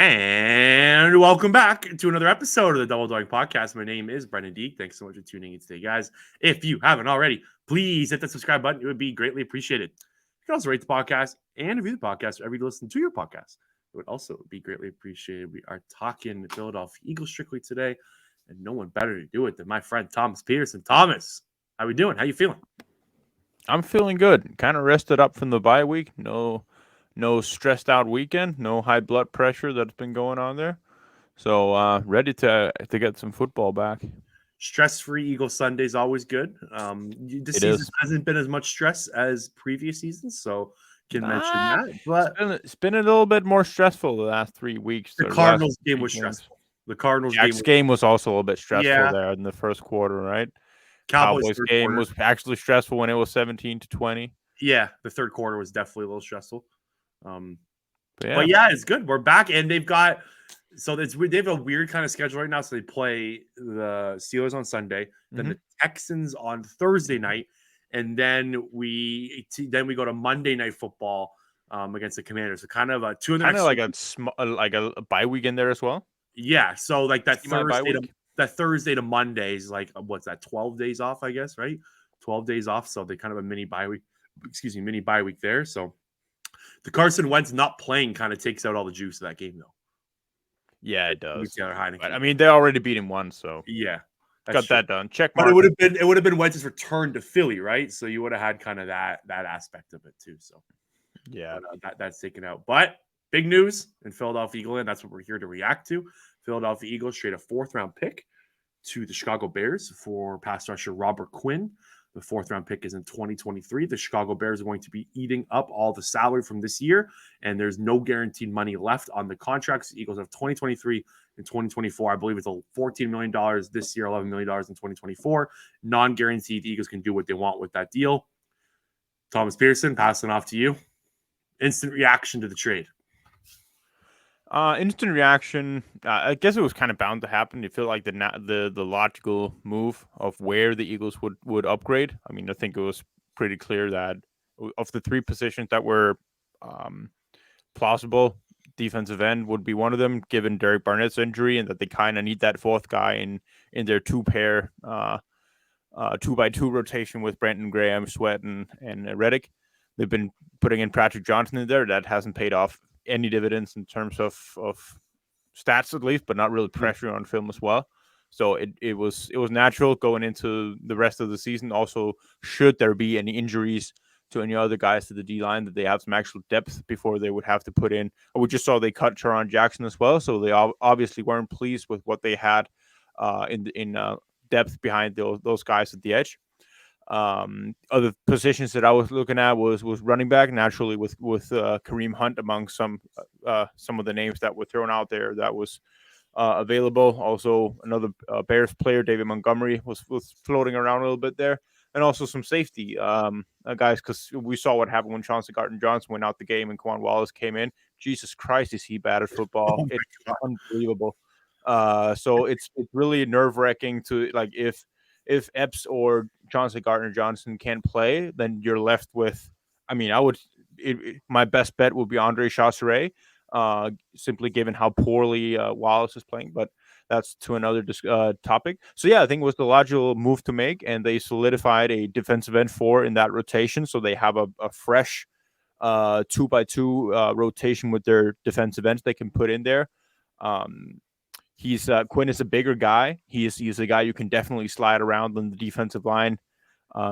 And welcome back to another episode of the Double Dog Podcast. My name is Brendan Deek. Thanks so much for tuning in today, guys. If you haven't already, please hit the subscribe button. It would be greatly appreciated. You can also rate the podcast and review the podcast wherever you listen to your podcast. It would also be greatly appreciated. We are talking Philadelphia Eagles strictly today, and no one better to do it than my friend Thomas Petersen. Thomas, how we doing? How you feeling? I'm feeling good. Kind of rested up from the bye week. No stressed out weekend. No high blood pressure that's been going on there. So ready to get some football back. Stress-free Eagle Sunday is always good. This It season is. hasn't been as much stress as previous seasons, so can mention Nah, that. But it's been a little bit more stressful the last 3 weeks. the Or the last Cardinals game three was games. stressful. The Cardinals game Jack's was, game was also a little bit stressful yeah. there in the first quarter, right? Cowboys Cowboys third game quarter, was actually stressful when it was 17-20. yeah. The third quarter was definitely a little stressful. Um, But but yeah. yeah, it's good. We're back, and they've got they have a weird kind of schedule right now. So they play the Steelers on Sunday, then Mm-hmm. the Texans on Thursday night, and then we go to Monday Night Football against the Commanders. So kind of two in the Kind of next 2 like a weeks. like a bye week in there as well. Yeah, so like My bye week. that Thursday to Monday is like what's that? 12 days off, I guess, right? 12 days off. So they kind of a mini bye week. Excuse me, mini bye week there. So the Carson Wentz not playing kind of takes out all the juice of that game, though. Yeah, it does. Taylor Heineke. But I mean, they already beat him once, so Yeah, that's got true. that done. Check But mark. it would have been Wentz's return to Philly, right? So you would have had kind of that aspect of it too. So Yeah. that's taken out. But big news in Philadelphia Eagle, and that's what we're here to react to. Philadelphia Eagles trade a 4th-round pick to the Chicago Bears for pass rusher Robert Quinn. The 4th-round pick is in 2023. The Chicago Bears are going to be eating up all the salary from this year, and there's no guaranteed money left on the contracts. The Eagles have 2023 and 2024. I believe it's $14 million this year, $11 million in 2024. Non-guaranteed. The Eagles can do what they want with that deal. Thomas Petersen, passing off to you. Instant reaction to the trade. Instant reaction. I guess it was kind of bound to happen. You feel like the logical move of where the Eagles would upgrade. I mean, I think it was pretty clear that of the 3 positions that were plausible, defensive end would be one of them, given Derek Barnett's injury, and that they kind of need that 4th guy in their 2-pair 2x2 rotation with Brenton Graham, Sweat, and Reddick. They've been putting in Patrick Johnson in there. That hasn't paid off any dividends in terms of stats, at least, but not really pressure on film as well. So it was natural going into the rest of the season. Also, should there be any injuries to any other guys to the D line, that they have some actual depth before they would have to put in. We just saw they cut Teron Jackson as well, so they obviously weren't pleased with what they had in depth behind those guys at the edge. Other positions that I was looking at was running back, naturally with Kareem Hunt among some of the names that were thrown out there that was available. Also, another Bears player, David Montgomery, was floating around a little bit there, and also some safety guys, because we saw what happened when Chauncey Gardner-Johnson went out the game and Quan Wallace came in. Jesus Christ, is he bad at football? Oh It's unbelievable. So it's really nerve-wracking to, like, if Epps or Chauncey Gardner-Johnson can't play, then you're left with, I mean, my best bet would be Andre Chausseret, simply given how poorly Wallace is playing, but that's to another topic. So yeah, I think it was the logical move to make, and they solidified a defensive end 4 in that rotation, so they have a fresh 2x2 rotation with their defensive ends they can put in there. Quinn is a bigger guy. He's a guy you can definitely slide around on the defensive line.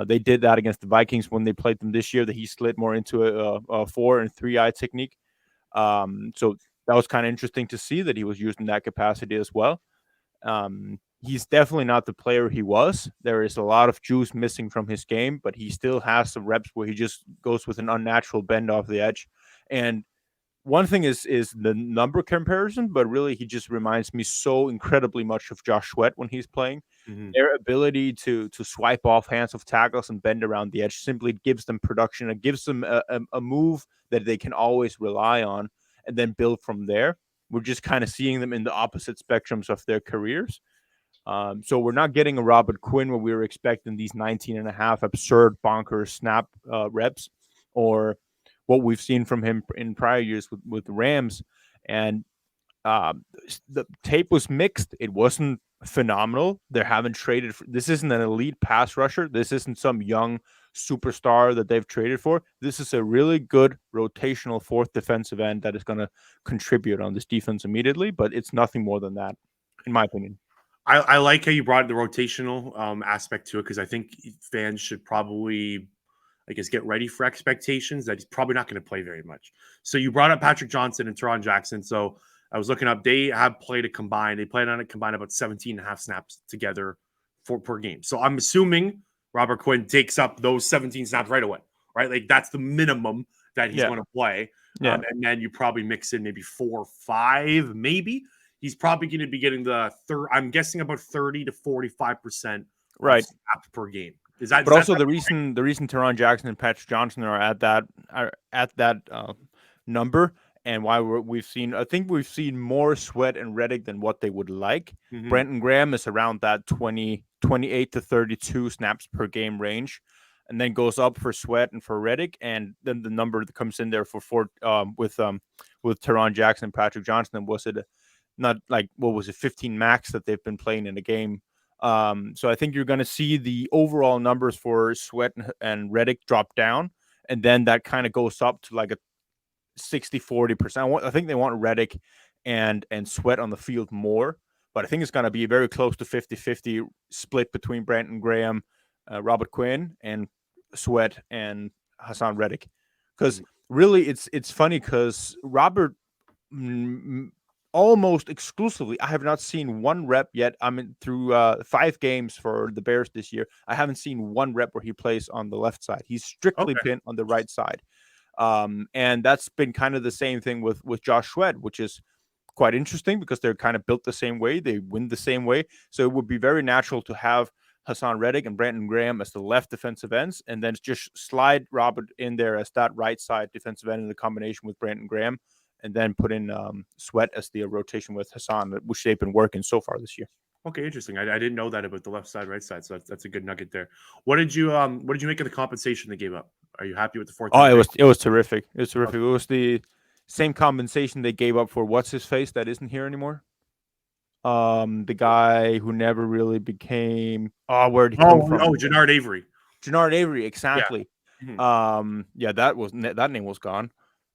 They did that against the Vikings when they played them this year, that he slid more into a 4 and 3-eye technique. So that was kind of interesting to see that he was used in that capacity as well. He's definitely not the player he was. There is a lot of juice missing from his game, but he still has some reps where he just goes with an unnatural bend off the edge. And one thing is the number comparison, but really he just reminds me so incredibly much of Josh Sweat when he's playing. Mm-hmm. Their ability to swipe off hands of tackles and bend around the edge simply gives them production. It gives them a move that they can always rely on and then build from there. We're just kind of seeing them in the opposite spectrums of their careers. So we're not getting a Robert Quinn where we were expecting these 19 and a half absurd bonkers snap reps, or what we've seen from him in prior years with the Rams. And the tape was mixed. It wasn't phenomenal. They haven't traded. This isn't an elite pass rusher. This isn't some young superstar that they've traded for. This is a really good rotational fourth defensive end that is going to contribute on this defense immediately, but it's nothing more than that, in my opinion. I like how you brought the rotational aspect to it because I think fans should probably, I guess, get ready for expectations that he's probably not going to play very much. So you brought up Patrick Johnson and Teron Jackson. So I was looking up, they have played a combined, they played on a combined about 17 and a half snaps together per game. So I'm assuming Robert Quinn takes up those 17 snaps right away, right? Like that's the minimum that he's going to play. Yeah. And then you probably mix in maybe 4 or 5, maybe. He's probably going to be getting the third. I'm guessing about 30 to 45% right snaps per game. Is that? But Is also that the reason Teron Jackson and Patrick Johnson are at that number, and why I think we've seen more Sweat and Reddick than what they would like. Mm-hmm. Brenton Graham is around that 28 to 32 snaps per game range, and then goes up for Sweat and for Reddick, and then the number that comes in there with Teron Jackson and Patrick Johnson. Was it not like what was it 15 max that they've been playing in a game? So I think you're going to see the overall numbers for Sweat and Reddick drop down, and then that kind of goes up to like a 60-40%. I think they want Reddick and Sweat on the field more, but I think it's going to be very close to 50-50 split between Brandon Graham, Robert Quinn, and Sweat and Hassan Reddick. Because really, it's funny because Robert almost exclusively, I have not seen one rep yet. I'm through 5 games for the Bears this year. I haven't seen one rep where he plays on the left side. He's strictly been on the right side. And that's been kind of the same thing with Josh Sweat, which is quite interesting because they're kind of built the same way. They win the same way. So it would be very natural to have Hassan Reddick and Brandon Graham as the left defensive ends, and then just slide Robert in there as that right side defensive end in the combination with Brandon Graham, and then put in Sweat as the rotation with Hassan, which they've been working so far this year. Okay, interesting. I didn't know that about the left side, right side. So that's a good nugget there. What did you make of the compensation they gave up? Are you happy with the fourth? Oh, it was terrific. It was terrific. Okay. It was the same compensation they gave up for what's his face that isn't here anymore. The guy who never really became. Oh, where did he come from? Oh, Jannard Avery. Jannard Avery, exactly. Yeah. That name was gone.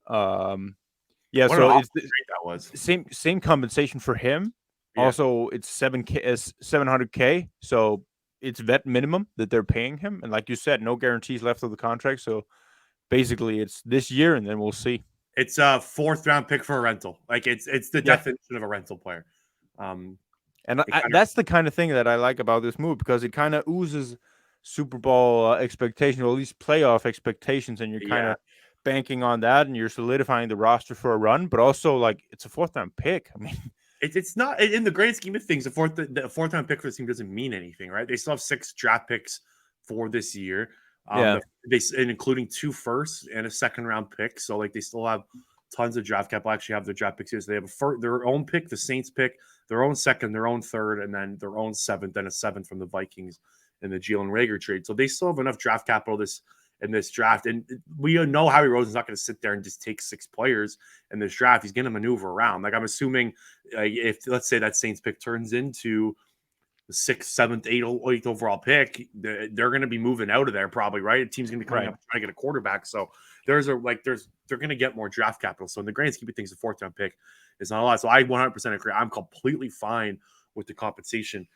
Yeah, what so it's that was same compensation for him. Yeah. Also, it's 700K. So it's vet minimum that they're paying him, and like you said, no guarantees left of the contract. So basically, it's this year, and then we'll see. It's a 4th round pick for a rental. Like it's the definition of a rental player. That's the kind of thing that I like about this move because it kind of oozes Super Bowl expectations, or at least playoff expectations, and you're kind of banking on that, and you're solidifying the roster for a run. But also, like, it's a 4th round pick. I mean, it's not in the grand scheme of things. The 4th round pick for the team doesn't mean anything, right? They still have 6 draft picks for this year. Including 2 firsts and a 2nd round pick. So like they still have tons of draft cap. Will actually have their draft picks here. So they have their own pick, the Saints pick, their own 2nd, their own 3rd, and then their own 7th, and a 7th from the Vikings in the Jalen Reagor trade. So they still have enough draft capital in this draft. And we know Howie Roseman's not going to sit there and just take 6 players in this draft. He's going to maneuver around. Like I'm assuming if let's say that Saints pick turns into the 6th, 7th, 8th overall pick, they're going to be moving out of there probably, right? The team's going to be coming up trying to get a quarterback. So they're going to get more draft capital. So in the grand scheme of things, the 4th round pick is not a lot. So I 100% agree. I'm completely fine with the compensation.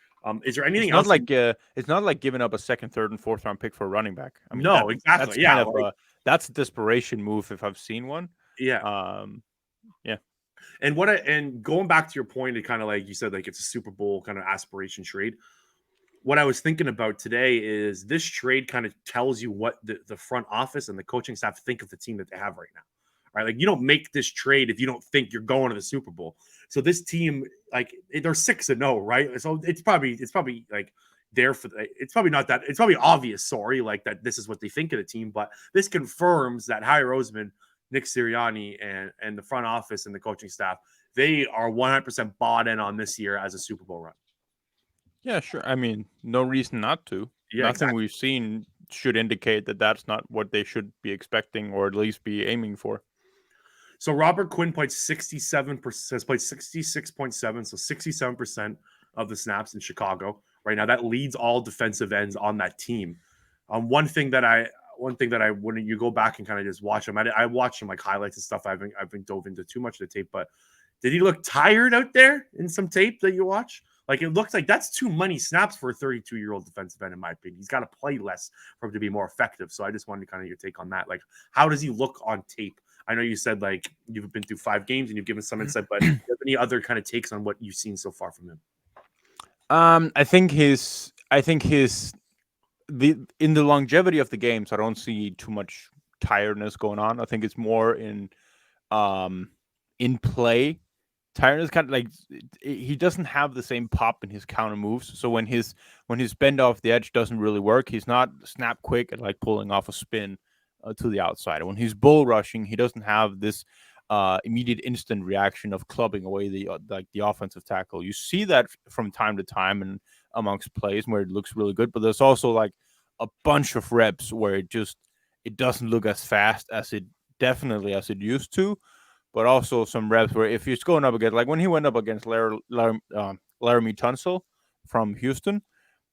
Is there anything else? It's not like giving up a 2nd, 3rd, and 4th round pick for a running back. I mean, no, exactly. That's a desperation move if I've seen one. Yeah. And going back to your point, it kind of like you said, like it's a Super Bowl kind of aspiration trade. What I was thinking about today is this trade kind of tells you what the front office and the coaching staff think of the team that they have right now, right? Like you don't make this trade if you don't think you're going to the Super Bowl. So this team, like they're 6-0, right? So it's probably like there for it's probably not that it's probably obvious, sorry, like that this is what they think of the team, but this confirms that Howie Roseman, Nick Sirianni, and the front office and the coaching staff, they are 100% bought in on this year as a Super Bowl run. Yeah, sure. I mean, no reason not to. Yeah, Nothing we've seen should indicate that that's not what they should be expecting or at least be aiming for. So Robert Quinn played 67%, has played 66.7, so 67% of the snaps in Chicago right now. That leads all defensive ends on that team. One thing that I when you go back and kind of just watch him, I watched him like highlights and stuff. I haven't dove into too much of the tape, but did he look tired out there in some tape that you watch? Like it looks like that's too many snaps for a 32-year-old defensive end, in my opinion. He's got to play less for him to be more effective. So I just wanted kind of your take on that. Like, how does he look on tape? I know you said like you've been through 5 games and you've given some insight, but do you have any other kind of takes on what you've seen so far from him? I think in the longevity of the games, I don't see too much tiredness going on. I think it's more in play. Tiredness kind of like he doesn't have the same pop in his counter moves. So when his bend off the edge doesn't really work, he's not snap quick at like pulling off a spin to the outside. When he's bull rushing, he doesn't have this immediate instant reaction of clubbing away the offensive tackle. You see that from time to time and amongst plays where it looks really good, but there's also like a bunch of reps where it doesn't look as fast as it used to. But also some reps where if he's going up against, like when he went up against Laramie Tunsil from Houston,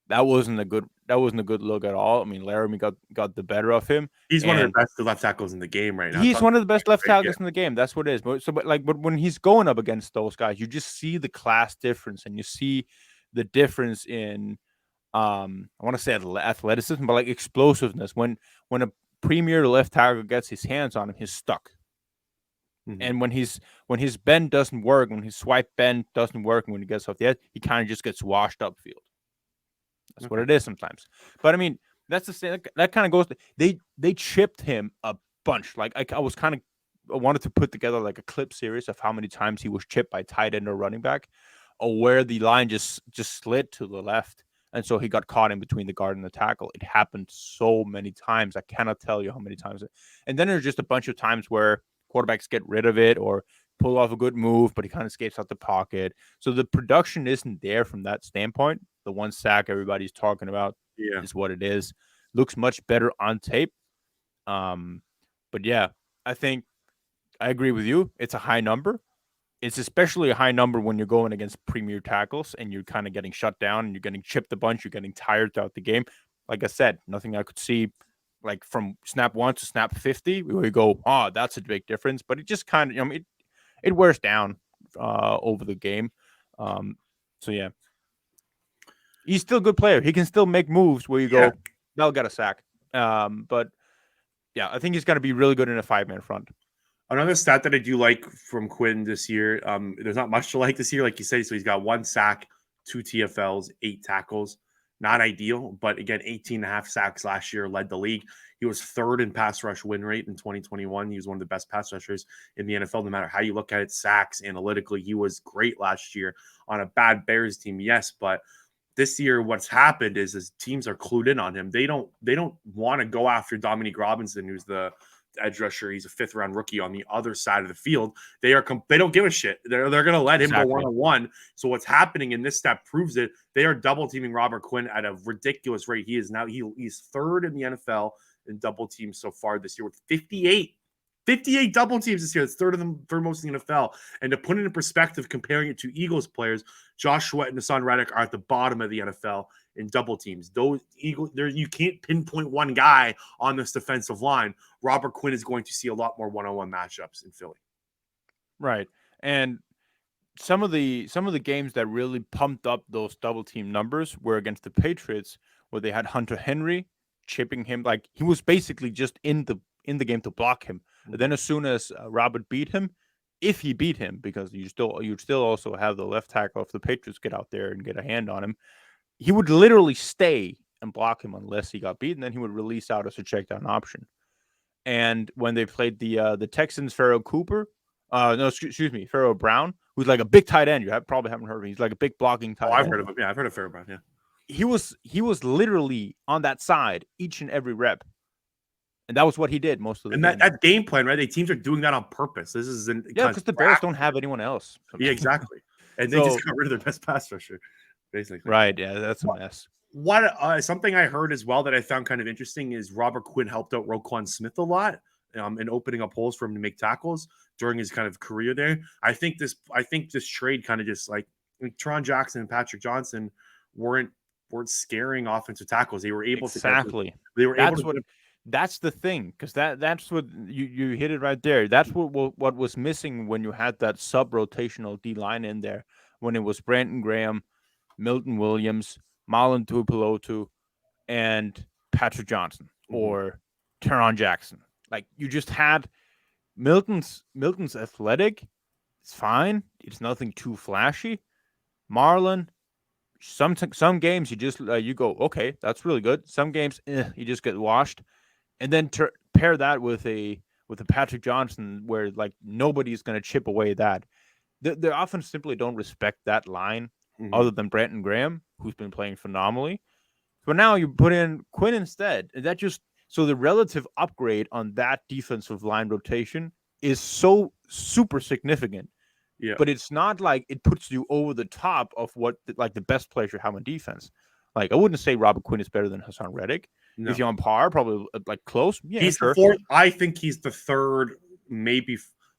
that wasn't a good look at all. I mean, Laramie got the better of him. He's one of the best left tackles in the game right now. He's one of the best left tackles in the game. That's what it is. But when he's going up against those guys, you just see the class difference, and you see the difference in I want to say athleticism, but like explosiveness. When a premier left tackle gets his hands on him, he's stuck. Mm-hmm. And when his bend doesn't work, when his swipe bend doesn't work, and when he gets off the edge, he kind of just gets washed upfield. That's what it is sometimes. But I mean, that's the same. That kind of goes. They chipped him a bunch. Like I wanted to put together like a clip series of how many times he was chipped by tight end or running back, or where the line just slid to the left, and so he got caught in between the guard and the tackle. It happened so many times. I cannot tell you how many times. And then there's just a bunch of times where quarterbacks get rid of it or pull off a good move, but he kind of escapes out the pocket. So the production isn't there from that standpoint. The one sack everybody's talking about is what it is. Looks much better on tape. But yeah, I think I agree with you. It's a high number. It's especially a high number when you're going against premier tackles and you're kind of getting shut down and you're getting chipped a bunch. You're getting tired throughout the game. Like I said, nothing I could see like from snap 1 to snap 50, we go, oh, that's a big difference. But it just kind of, it wears down over the game. So yeah, he's still a good player. He can still make moves where you go, they'll get a sack. But yeah, I think he's going to be really good in a 5-man front. Another stat that I do like from Quinn this year, there's not much to like this year, like you say. So he's got 1 sack, 2 TFLs, 8 tackles. Not ideal, but again, 18.5 sacks last year, led the league. He was 3rd in pass rush win rate in 2021. He was one of the best pass rushers in the NFL, no matter how you look at it. Sacks, analytically, he was great last year on a bad Bears team, yes, but this year what's happened is teams are clued in on him. They don't want to go after Dominique Robinson, who's the edge rusher. He's a 5th-round rookie on the other side of the field. They don't give a shit. They're going to let him go one-on-one. So what's happening, and this stat proves it, they are double teaming Robert Quinn at a ridiculous rate. He's 3rd in the NFL in double teams so far this year with 58 double teams this year. It's 3rd of them for most in the NFL. And to put it in perspective, comparing it to Eagles players, Josh Sweat and Hassan Reddick are at the bottom of the NFL in double teams. Those Eagles, you can't pinpoint one guy on this defensive line. Robert Quinn is going to see a lot more one-on-one matchups in Philly. Right. And some of the games that really pumped up those double team numbers were against the Patriots, where they had Hunter Henry chipping him. Like he was basically just in the game to block him. But then as soon as Robert beat him, if he beat him, because you'd still also have the left tackle if the Patriots get out there and get a hand on him, he would literally stay and block him unless he got beaten. Then he would release out as a check down option. And when they played the Texans, Pharaoh Brown, who's like a big tight end. You probably haven't heard of him. He's like a big blocking tight end. I've heard of him. Yeah, I've heard of Pharaoh Brown. Yeah. He was literally on that side each and every rep. And that was what he did most of the time. And that game plan, right? The teams are doing that on purpose. This is because the Bears don't have anyone else. Yeah, exactly. And they just got rid of their best pass rusher, basically. Right. Yeah, that's a mess. Something I heard as well that I found kind of interesting is Robert Quinn helped out Roquan Smith a lot. and opening up holes for him to make tackles during his kind of career there. I think this trade kind of just like Teron Jackson and Patrick Johnson weren't scaring offensive tackles. They were able to they were able to. That's the thing, because that's what you hit it right there. That's what was missing when you had that sub rotational D line in there, when it was Brandon Graham, Milton Williams, Marlon Tuipulotu, and Patrick Johnson or Teron Jackson. Like, you just had Milton's athletic. It's fine. It's nothing too flashy. Marlon, some games you just you go, okay, that's really good. Some games you just get washed. And then pair that with a Patrick Johnson, where like nobody's going to chip away at that. The offense simply don't respect that line, other than Brandon Graham, who's been playing phenomenally. But now you put in Quinn instead, and that just so the relative upgrade on that defensive line rotation is so super significant. Yeah, but it's not like it puts you over the top of what like the best players you have on defense. Like, I wouldn't say Robert Quinn is better than Hassan Reddick. no. Is he on par? Probably like close. Yeah, he's sure. the fourth. I think he's the third. Maybe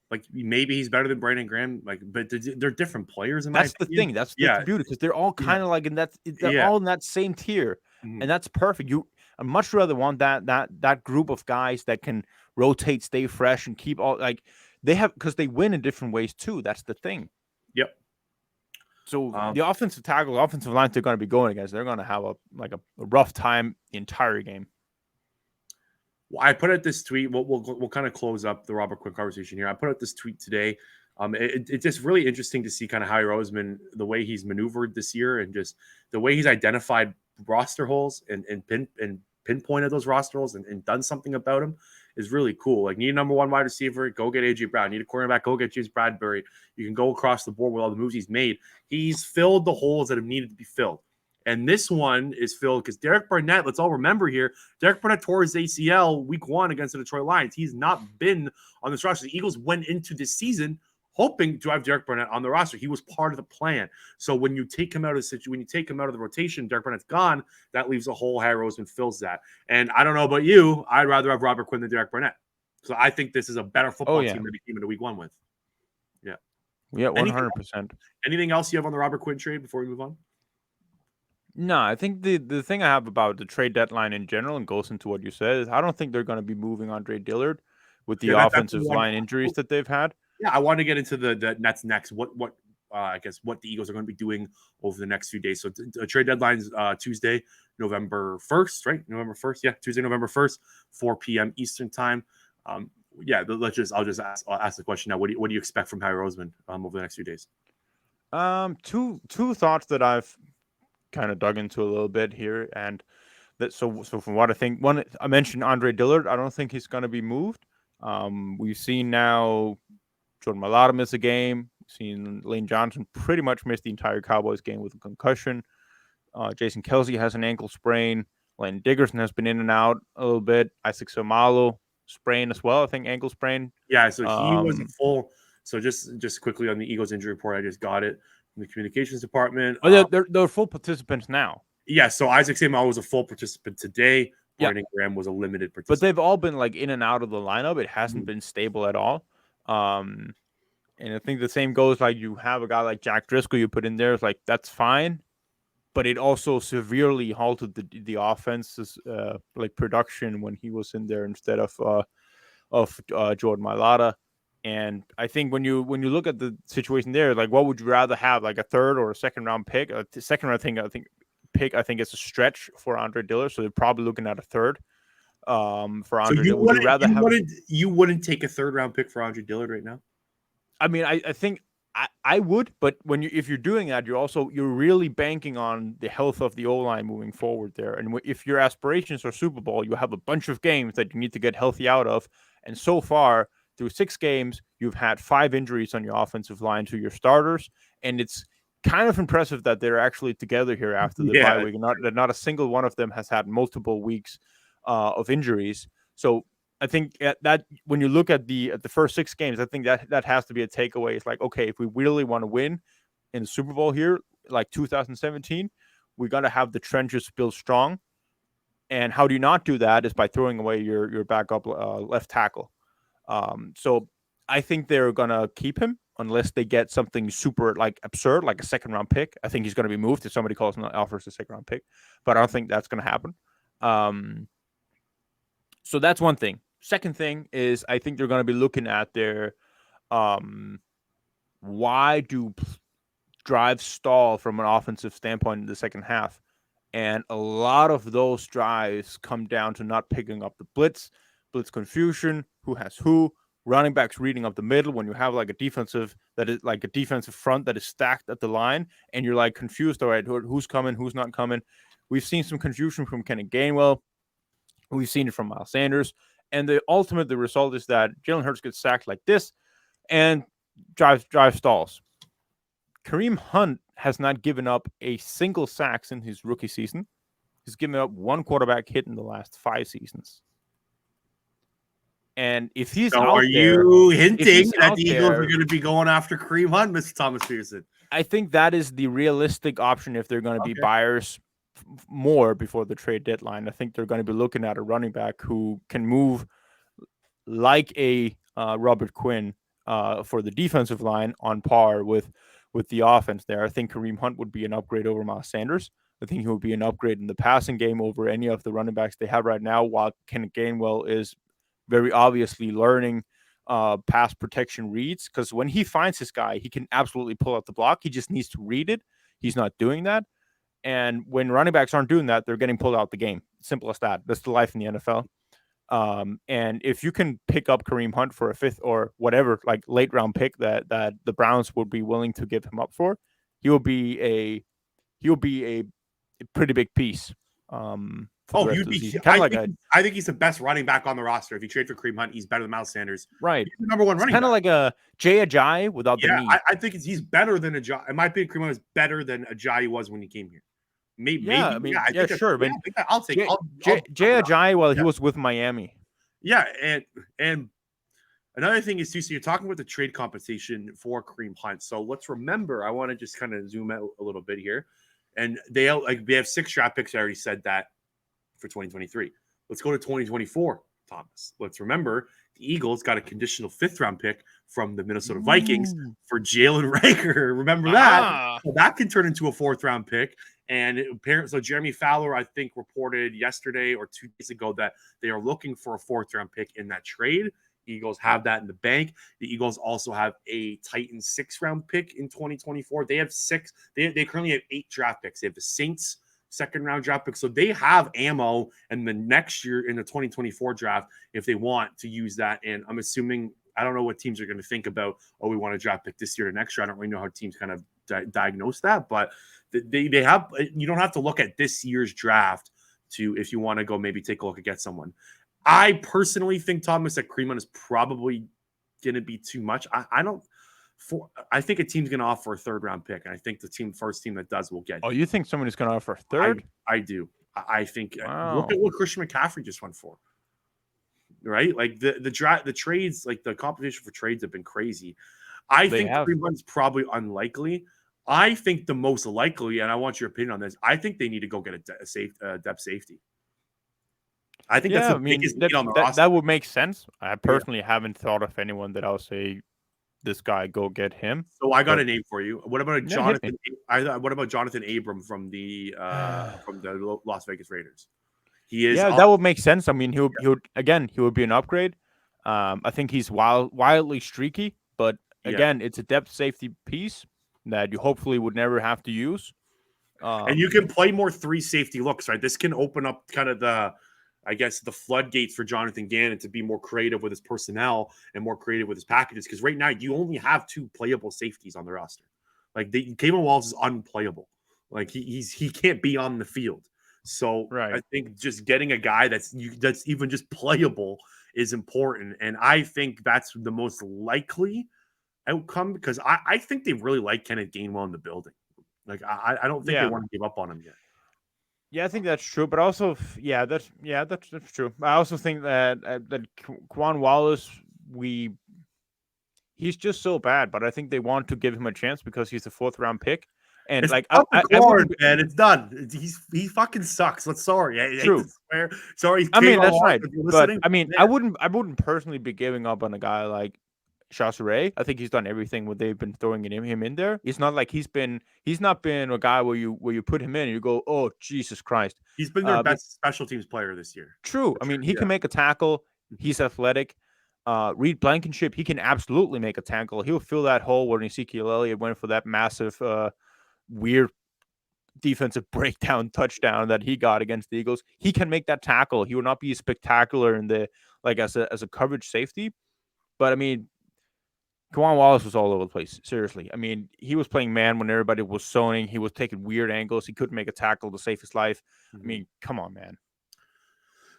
he's better than Brandon Graham. Like, but they're different players. That's the thing. That's the beauty, because they're all kind of like in that. They're all in that same tier, and that's perfect. I'd much rather want that group of guys that can rotate, stay fresh, and keep all like they have, because they win in different ways too. That's the thing. Yep. So the offensive tackle, offensive line they're going to be going against, they're going to have a rough time the entire game. Well, I put out this tweet. We'll kind of close up the Robert Quinn conversation here. I put out this tweet today. It's just really interesting to see kind of Howie Roseman, the way he's maneuvered this year, and just the way he's identified roster holes and pinpointed those roster holes and done something about them is really cool. Like, need a number one wide receiver, go get AJ Brown. Need a cornerback, go get James Bradbury. You can go across the board with all the moves he's made. He's filled the holes that have needed to be filled. And this one is filled because Derek Barnett, let's all remember here, Derek Barnett tore his ACL week 1 against the Detroit Lions. He's not been on this roster. The Eagles went into this season hoping to have Derek Barnett on the roster. He was part of the plan. So when you take him out of the rotation, Derek Barnett's gone, that leaves a hole. Harry Roseman fills that. And I don't know about you, I'd rather have Robert Quinn than Derek Barnett. So I think this is a better football team than he came into week 1 with. Yeah. Yeah, 100%. Anything else you have on the Robert Quinn trade before we move on? No, I think the thing I have about the trade deadline in general, and goes into what you said, is I don't think they're going to be moving Andre Dillard with the offensive line injuries that they've had. Yeah, I want to get into the Nets next. What I guess what the Eagles are going to be doing over the next few days. So the trade deadline's Tuesday, November 1st, right? November 1st, yeah, Tuesday, November 1st, 4 p.m. Eastern time. Yeah, I'll just ask the question now. What do you expect from Harry Roseman over the next few days? Two thoughts that I've kind of dug into a little bit here, and that so from what I think, one, I mentioned Andre Dillard. I don't think he's going to be moved. We've seen now Jordan Mailata miss a game. We've seen Lane Johnson pretty much miss the entire Cowboys game with a concussion. Jason Kelce has an ankle sprain. Landon Dickerson has been in and out a little bit. Isaac Seumalo sprain as well, I think, ankle sprain. Yeah, so he wasn't full. So just quickly on the Eagles injury report, I just got it from the communications department. They're full participants now. Yeah, so Isaac Seumalo was a full participant today. Brandon Graham was a limited participant. But they've all been like in and out of the lineup. It hasn't been stable at all. And I think the same goes, like, you have a guy like Jack Driscoll you put in there. It's like, that's fine. But it also severely halted the offense's like production when he was in there instead of Jordan Mailata. And I think when you look at the situation there, like, what would you rather have, like a third or a second round pick? The second round I think it's a stretch for Andre Dillard, so they're probably looking at a third for Andre. So you wouldn't take a third round pick for Andre Dillard right now? I mean, I think I would, but if you're doing that, you're really banking on the health of the O-line moving forward there. And if your aspirations are Super Bowl, you have a bunch of games that you need to get healthy out of. And so far, through 6 games, you've had 5 injuries on your offensive line to your starters, and it's kind of impressive that they're actually together here after the bye week. Not a single one of them has had multiple weeks of injuries. So I think that when you look at the first 6 games, I think that has to be a takeaway. It's like, okay, if we really want to win in the Super Bowl here, like 2017, we got to have the trenches built strong. And how do you not do that is by throwing away your backup left tackle. So I think they're gonna keep him unless they get something super like absurd, like a second round pick. I think he's gonna be moved if somebody calls and offers a second round pick, but I don't think that's gonna happen. Um, so that's one thing. Second thing is I think they're gonna be looking at their um, why do drives stall from an offensive standpoint in the second half. And a lot of those drives come down to not picking up the blitz confusion, who has who, running backs reading up the middle when you have like a defensive front that is stacked at the line, and you're like confused, all right, who's coming, who's not coming. We've seen some confusion from Kenneth Gainwell. We've seen it from Miles Sanders. And the result is that Jalen Hurts gets sacked like this and drive stalls. Kareem Hunt has not given up a single sack since his rookie season. He's given up one quarterback hit in the last 5 seasons. And if he's so out are there, you hinting that the Eagles there, are going to be going after Kareem Hunt, Mr. Thomas Petersen? I think that is the realistic option if they're going to be buyers more before the trade deadline. I think they're going to be looking at a running back who can move like a Robert Quinn for the defensive line on par with the offense there. I think Kareem Hunt would be an upgrade over Miles Sanders. I think he would be an upgrade in the passing game over any of the running backs they have right now, while Kenneth Gainwell is very obviously learning pass protection reads, because when he finds his guy, he can absolutely pull out the block. He just needs to read it. He's not doing that. And when running backs aren't doing that, they're getting pulled out the game. Simple as that. That's the life in the NFL. And if you can pick up Kareem Hunt for a 5th or whatever, like late round pick that the Browns would be willing to give him up for, he'll be a pretty big piece. You'd be I think he's the best running back on the roster. If you trade for Kareem Hunt, he's better than Miles Sanders. Right. He's the number one running back. Kind of like a Jay Ajayi without the knee. I think he's better than Ajayi. In my opinion, Kareem Hunt is better than Ajayi was when he came here. Maybe. Sure. I'll take Jay Ajayi while he was with Miami. Yeah, and another thing is too. So you're talking about the trade compensation for Kareem Hunt. So let's remember. I want to just kind of zoom out a little bit here, and they have 6 draft picks. I already said that for 2023. Let's go to 2024, Thomas. Let's remember the Eagles got a conditional 5th round pick from the Minnesota Vikings for Jalen Reagor. Remember that? So that can turn into a 4th round pick. And apparently, so Jeremy Fowler, I think, reported yesterday or 2 days ago that they are looking for a 4th round pick in that trade. The Eagles have that in the bank. The Eagles also have a Titans 6th round pick in 2024. They have 6. They currently have 8 draft picks. They have the Saints 2nd round draft pick. So they have ammo in the next year in the 2024 draft if they want to use that. And I'm assuming, I don't know what teams are going to think about, we want to draft pick this year or next year. I don't really know how teams kind of diagnose that, but they have, you don't have to look at this year's draft to, if you want to go maybe take a look and get someone. I personally think, Thomas, that Kareem Hunt is probably going to be too much. I think a team's going to offer a 3rd round pick, and I think the first team that does will get. Oh, you think somebody's going to offer a 3rd? I do. I think. Look at what Christian McCaffrey just went for. Right, like the trades, like the competition for trades have been crazy. I think Kareem Hunt's probably unlikely. I think the most likely, and I want your opinion on this, I think they need to go get a depth safety. I think that's the biggest need on the roster. That would make sense. I personally haven't thought of anyone that I'll say, this guy, go get him. So I got a name for you. What about Jonathan? What about Jonathan Abram from the Las Vegas Raiders? He is. Yeah, that would make sense. I mean, he would be an upgrade. I think he's wildly streaky, but again, it's a depth safety piece that you hopefully would never have to use. And you can play more 3 safety looks, right? This can open up kind of the floodgates for Jonathan Gannon to be more creative with his personnel and more creative with his packages. Because right now you only have 2 playable safeties on the roster. Like Kevin Wallace is unplayable. Like he can't be on the field. So I think just getting a guy that's even just playable is important. And I think that's the most likely outcome, because I think they really like Kenneth Gainwell in the building. Like I don't think they want to give up on him yet. Yeah, I think that's true, but also, that's true. I also think that Quan Wallace, he's just so bad, but I think they want to give him a chance because he's a 4th round pick, And It's like not the I corn, wouldn't. man. It's done. He fucking sucks. Let's sorry. I hate to True. swear. Sorry, I mean, Kayla that's Hawk, right. if you're But listening. I mean, Man, I wouldn't personally be giving up on a guy like Chasseret. I think he's done everything what they've been throwing him in there. It's not like he's not been a guy where you put him in and you go, oh Jesus Christ. he's been their But best special teams player this year. true. For I sure. mean, he Yeah. can make a tackle. He's athletic. Reed Blankenship, he can absolutely make a tackle. He'll fill that hole where Ezekiel Elliott went for that massive, weird defensive breakdown touchdown that he got against the Eagles. He can make that tackle. He will not be spectacular in the like as a coverage safety, but I mean, Kwan Wallace was all over the place. Seriously, I mean, he was playing man when everybody was zoning. He was taking weird angles. He couldn't make a tackle to save his life. I mean, come on, man.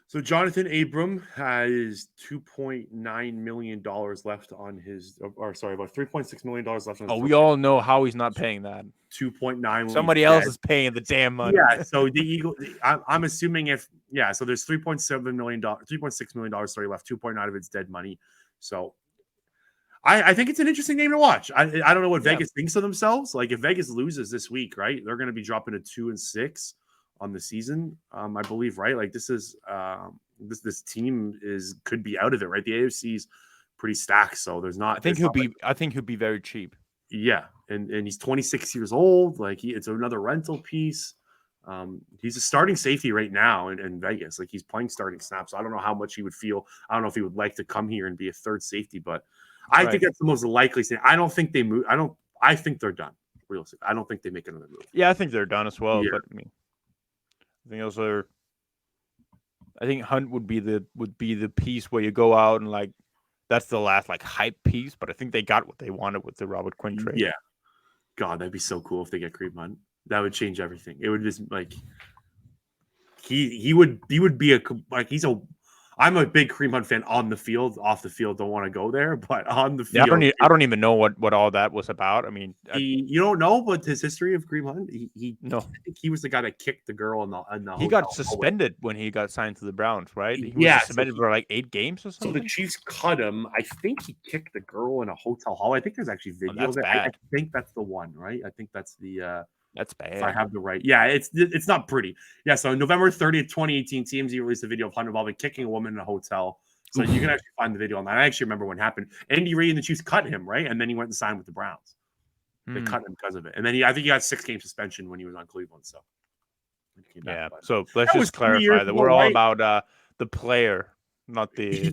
So Jonathan Abram has $2.9 million left on his, or sorry, about $3.6 million left on his. Oh, we all know how he's not paying that. 2.9. Somebody else is paying the damn money. Yeah, so the Eagle, I'm assuming so there's $3.7 million, $3.6 million sorry left. 2.9 of it's dead money. So I think it's an interesting game to watch. I don't know what Vegas thinks of themselves. Like if Vegas loses this week, right, they're going to be dropping to 2-6 on the season. I believe, right? Like this is this team could be out of it, right? The AFC's pretty stacked, so there's not. I think he'll be very cheap. Yeah, and he's 26 years old. Like it's another rental piece. He's a starting safety right now in Vegas. Like he's playing starting snaps. So I don't know how much he would feel. I don't know if he would like to come here and be a third safety, but I think that's the most likely thing. I don't think they move. I think they're done. Realistic. I don't think they make another move. Yeah, I think they're done as well. Yeah. But I mean, I think Hunt would be the piece where you go out and like that's the last like hype piece. But I think they got what they wanted with the Robert Quinn trade. Yeah. God, that'd be so cool if they get Kareem Hunt. That would change everything. It would just like he would be I'm a big Kareem Hunt fan on the field. Off the field, don't want to go there, but on the field, I don't even know what all that was about. I mean, you don't know, but his history of Kareem Hunt, no, I think he was the guy that kicked the girl in the he got suspended when he got signed to the Browns, right? He was suspended for like 8 games or something. So the Chiefs cut him. I think he kicked the girl in a hotel hall. I think there's actually video of it. I think that's the one, right? I think that's the. That's bad. If I have the right. Yeah, it's not pretty. Yeah, so November 30th, 2018, TMZ released a video of Hunt involving kicking a woman in a hotel. So you can actually find the video on that. I actually remember when it happened. Andy Reid and the Chiefs cut him, right? And then he went and signed with the Browns. They cut him because of it. And then I think he got 6-game suspension when he was on Cleveland. So yeah. So let's just clarify that we're all about the player, not the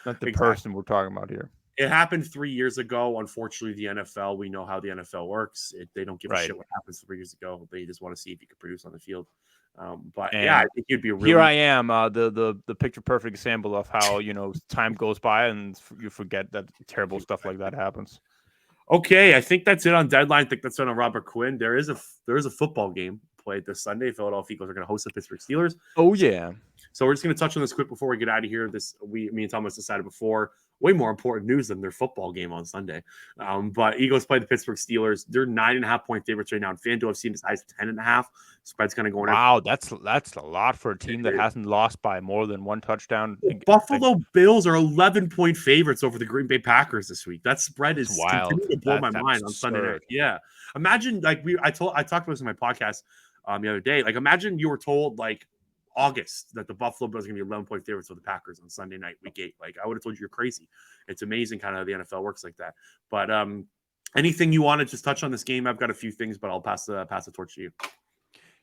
not the person we're talking about here. It happened 3 years ago. Unfortunately, the NFL, we know how the NFL works. They don't give a shit what happens 3 years ago. They just want to see if you can produce on the field. But I think you'd be here. I am the picture perfect example of how time goes by and you forget that terrible stuff like that happens. Okay, I think that's it on deadline. I think that's it on Robert Quinn. There is a football game played this Sunday. Philadelphia Eagles are going to host the Pittsburgh Steelers. Oh yeah. So we're just going to touch on this quick before we get out of here. Me and Thomas decided before. Way more important news than their football game on Sunday. But Eagles play the Pittsburgh Steelers. They're 9.5-point favorites right now. And FanDuel, I've seen as high as 10.5. Spread's kind of going. Wow, that's a lot for a team that hasn't lost by more than one touchdown. Buffalo Bills are 11-point favorites over the Green Bay Packers this week. That spread is wild. Continuing to blow my mind on Sunday night. Yeah, imagine like I talked about this in my podcast the other day. Like imagine you were told like August that the Buffalo Bills are going to be 11-point favorites for the Packers on Sunday night, week 8. Like I would have told you you're crazy. It's amazing kind of how the NFL works like that. But anything you want to just touch on this game? I've got a few things, but I'll pass the torch to you.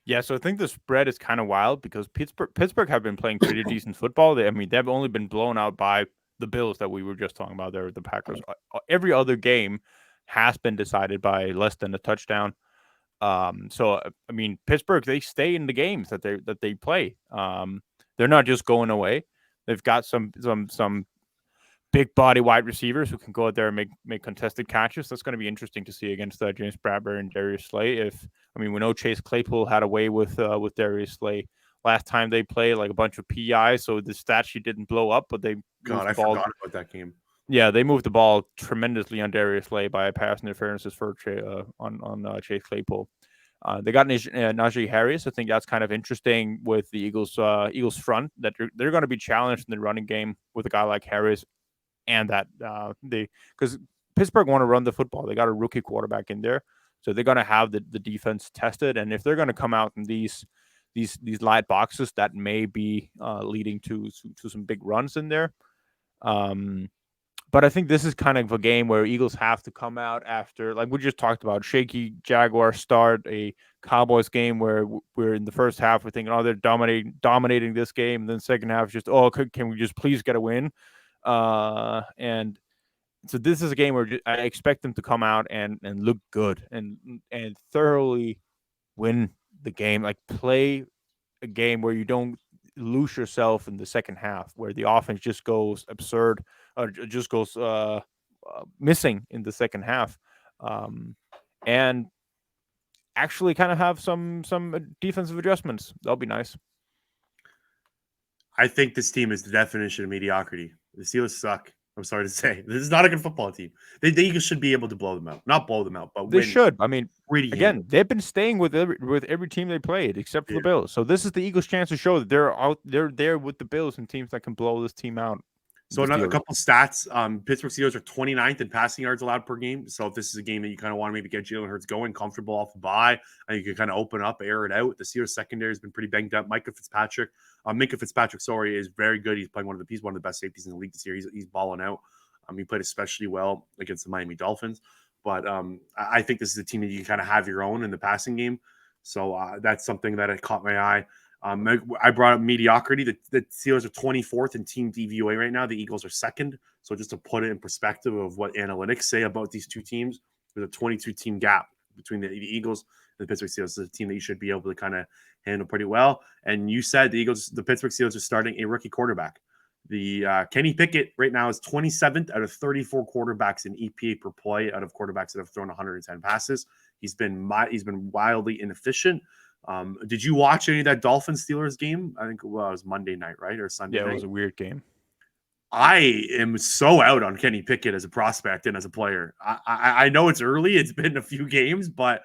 Yeah, so I think the spread is kind of wild because Pittsburgh have been playing pretty decent football. They've only been blown out by the Bills that we were just talking about there, the Packers. Every other game has been decided by less than a touchdown. So I mean, Pittsburgh, they stay in the games that they play. They're not just going away. They've got some big body wide receivers who can go out there and make contested catches. That's going to be interesting to see against James Bradbury and Darius Slay. We know Chase Claypool had a way with Darius Slay last time they played, like a bunch of PI. So the stat sheet didn't blow up, but I forgot about that game. Yeah, they moved the ball tremendously on Darius Slay by pass interferences for on Chase Claypool. They got Najee Harris. I think that's kind of interesting with the Eagles front that they're going to be challenged in the running game with a guy like Harris, and that because Pittsburgh want to run the football. They got a rookie quarterback in there, So they're going to have the defense tested, and if they're going to come out in these light boxes, that may be leading to some big runs in there. But I think this is kind of a game where Eagles have to come out after, like we just talked about, shaky Jaguar start, a Cowboys game where we're in the first half, we're thinking, oh, they're dominating this game. And then second half, just, oh, can we just please get a win? And so this is a game where I expect them to come out and look good and thoroughly win the game, like play a game where you don't lose yourself in the second half, where the offense just goes absurd or just goes missing in the second half, and actually kind of have some defensive adjustments. That'll be nice. I think this team is the definition of mediocrity. The Steelers suck. I'm sorry to say. This is not a good football team. The Eagles should be able to blow them out. Not blow them out, but they win. should. I mean, really again, they've been staying with every team they played except for the Bills. So this is the Eagles' chance to show that they're there with the Bills and teams that can blow this team out. So another couple stats. Pittsburgh Steelers are 29th in passing yards allowed per game. So if this is a game that you kind of want to maybe get Jalen Hurts going, comfortable off the bye, and you can kind of open up, air it out. The Steelers secondary has been pretty banged up. Minka Fitzpatrick, is very good. He's playing one of the best safeties in the league this year. He's balling out. He played especially well against the Miami Dolphins. But I think this is a team that you kind of have your own in the passing game. So that's something that caught my eye. I brought up mediocrity. The Steelers are 24th in team DVOA right now. The Eagles are second. So just to put it in perspective of what analytics say about these two teams, there's a 22-team gap between the Eagles and the Pittsburgh Steelers. It's a team that you should be able to kind of handle pretty well. And you said the Pittsburgh Steelers are starting a rookie quarterback. The Kenny Pickett right now is 27th out of 34 quarterbacks in EPA per play out of quarterbacks that have thrown 110 passes. He's been wildly inefficient. Did you watch any of that Dolphins Steelers game? I think it was Monday night, right? Or Sunday night? Yeah, it was a weird game. I am so out on Kenny Pickett as a prospect and as a player. I know it's early. It's been a few games, but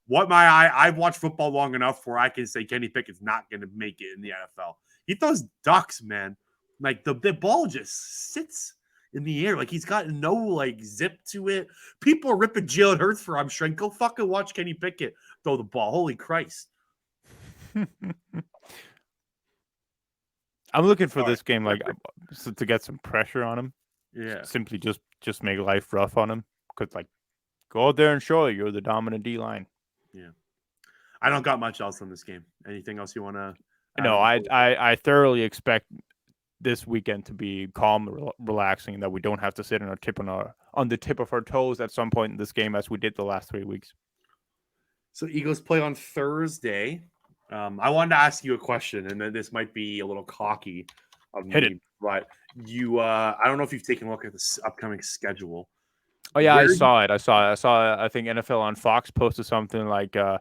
I've watched football long enough where I can say Kenny Pickett's not going to make it in the NFL. He throws ducks, man. Like the ball just sits in the air. Like he's got no like zip to it. People are ripping Jalen Hurts for I'm sure. Go fucking watch Kenny Pickett throw the ball. Holy Christ. I'm looking for this game to get some pressure on him. Yeah. Simply just make life rough on him. Because go out there and show you're the dominant D line. Yeah. I don't got much else on this game. Anything else you want to? No, I thoroughly expect this weekend to be calm, relaxing, that we don't have to sit on the tip of our toes at some point in this game as we did the last 3 weeks. So Eagles play on Thursday. I wanted to ask you a question, and then this might be a little cocky of me, but I don't know if you've taken a look at this upcoming schedule. Oh yeah, I saw it. I think NFL on Fox posted something like, can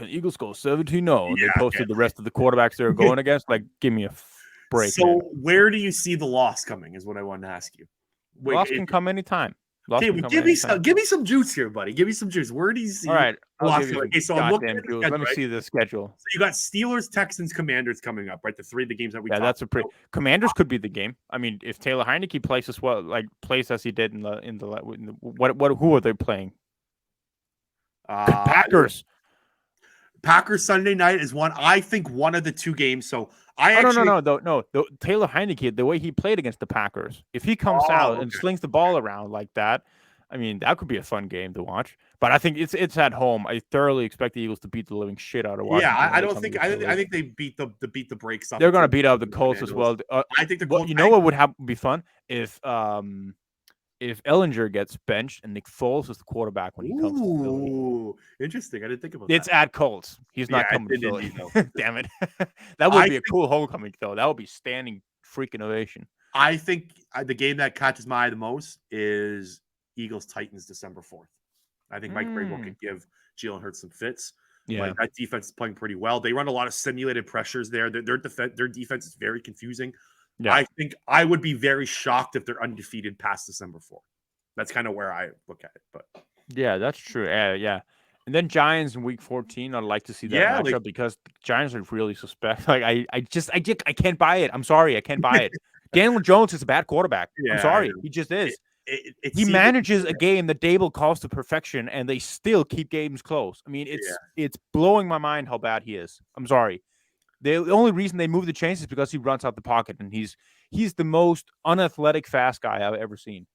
Eagles go 17-0? They posted the rest of the quarterbacks they're going against. Like, give me a break. So where do you see the loss coming is what I wanted to ask you. Loss can come anytime. Okay, give me some juice here, buddy. Give me some juice. Where do you see? All right. So I'm looking at the schedule, Let me see the schedule. So you got Steelers, Texans, Commanders coming up, right? The games that we that's a pretty. Commanders could be the game. I mean, if Taylor Heineke plays as he did in the who are they playing? Packers. Packers Sunday night is one. I think one of the two games. So no. Taylor Heineke, the way he played against the Packers, if he comes out and slings the ball around like that, I mean, that could be a fun game to watch. But I think it's at home. I thoroughly expect the Eagles to beat the living shit out of Washington. Yeah, I think they beat the brakes up. They're going to beat out the Colts as well. I think the Colts. You know what would be fun if Ellinger gets benched and Nick Foles is the quarterback when he comes to Philly. Ooh, interesting. I didn't think about that. It's at Colts. He's not coming to Philly. Damn it. That would be a cool homecoming, though. That would be standing freaking ovation. I think the game that catches my eye the most is Eagles-Titans December 4th. I think Mike Vrabel could give Jalen Hurts some fits. Yeah. Like, that defense is playing pretty well. They run a lot of simulated pressures there. Their defense is very confusing. Yeah. I think I would be very shocked if they're undefeated past December 4th. That's kind of where I look at it. But yeah, that's true. Yeah. And then Giants in week 14. I'd like to see that matchup because the Giants are really suspect. Like I can't buy it. I'm sorry, I can't buy it. Daniel Jones is a bad quarterback. I'm sorry, he just is. it He seemed manages a game that Dable calls to perfection, and they still keep games close. I mean, it's blowing my mind how bad he is. I'm sorry. The only reason they move the chains is because he runs out the pocket, and he's the most unathletic fast guy I've ever seen.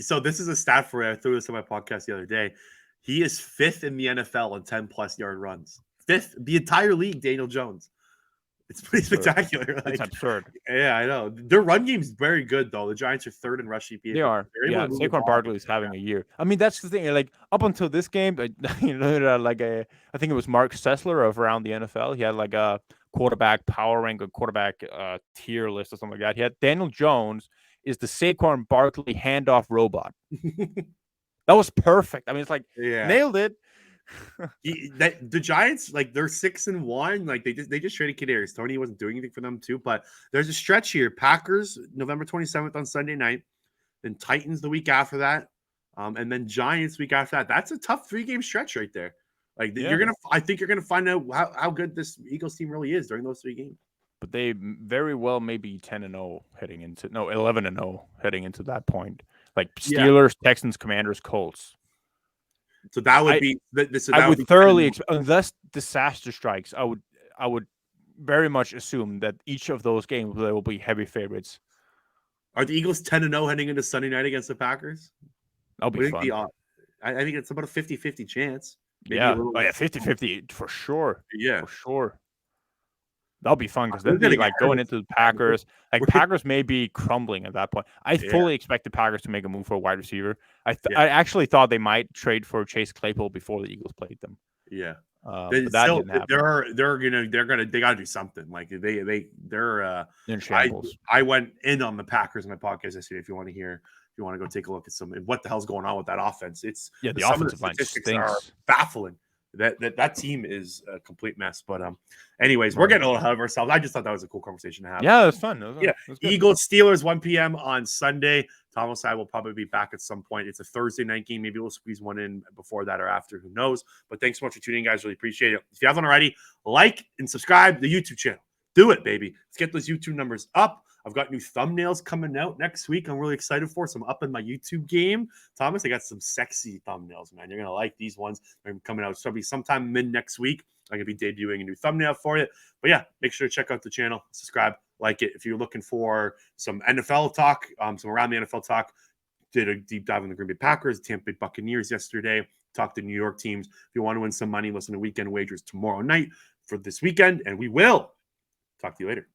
So this is a stat for you. I threw this on my podcast the other day. He is 5th in the NFL in 10+ yard runs. 5th, the entire league. Daniel Jones. It's pretty spectacular. Like, it's absurd. Yeah, I know. Their run game's very good though. The Giants are 3rd in rush EPA. They are. Yeah, Saquon Barkley is having a year. I mean, that's the thing. Like up until this game, you know, like I think it was Mark Sessler of Around the NFL. He had like a quarterback power rank, a quarterback tier list or something like that. He had Daniel Jones is the Saquon Barkley handoff robot. That was perfect. I mean, it's like nailed it. The Giants, like they're 6-1. Like they just traded Kadarius Toney. Wasn't doing anything for them too. But there's a stretch here: Packers November 27th on Sunday night, then Titans the week after that, and then Giants week after that. That's a tough 3-game stretch right there. Like I think you're gonna find out how good this Eagles team really is during those 3 games. But they very well may be 10-0 heading into 11-0 heading into that point. Like Steelers, Texans, Commanders, Colts. So that would be this. I would thoroughly unless disaster strikes. I would very much assume that each of those games there will be heavy favorites. Are the Eagles 10-0 heading into Sunday night against the Packers? That'll be fun. I think it's about a 50-50 chance. Maybe 50-50 for sure. Yeah, for sure. That'll be fun because then they like going into the Packers. Like Packers may be crumbling at that point. I fully expect the Packers to make a move for a wide receiver. I actually thought they might trade for Chase Claypool before the Eagles played them. Yeah, but that didn't happen. They gotta do something. Like they're in shambles. I went in on the Packers in my podcast yesterday. If you want to go take a look at what the hell's going on with that offense. It's the offensive line stinks. Are baffling. That team is a complete mess. But anyways, we're getting a little ahead of ourselves. I just thought that was a cool conversation to have. Yeah, it was fun. Eagles Steelers 1 p.m. on Sunday. Thomas and I will probably be back at some point. It's a Thursday night game. Maybe we'll squeeze one in before that or after. Who knows? But thanks so much for tuning in, guys. Really appreciate it. If you haven't already, like and subscribe to the YouTube channel. Do it, baby. Let's get those YouTube numbers up. I've got new thumbnails coming out next week. I'm really excited for some up in my YouTube game. Thomas, I got some sexy thumbnails, man. You're going to like these ones. They're coming out probably sometime mid next week. I'm going to be debuting a new thumbnail for you. But yeah, make sure to check out the channel, subscribe, like it. If you're looking for some NFL talk, some around the NFL talk, did a deep dive on the Green Bay Packers, Tampa Bay Buccaneers yesterday, talked to New York teams. If you want to win some money, listen to Weekend Wagers tomorrow night for this weekend, and we will talk to you later.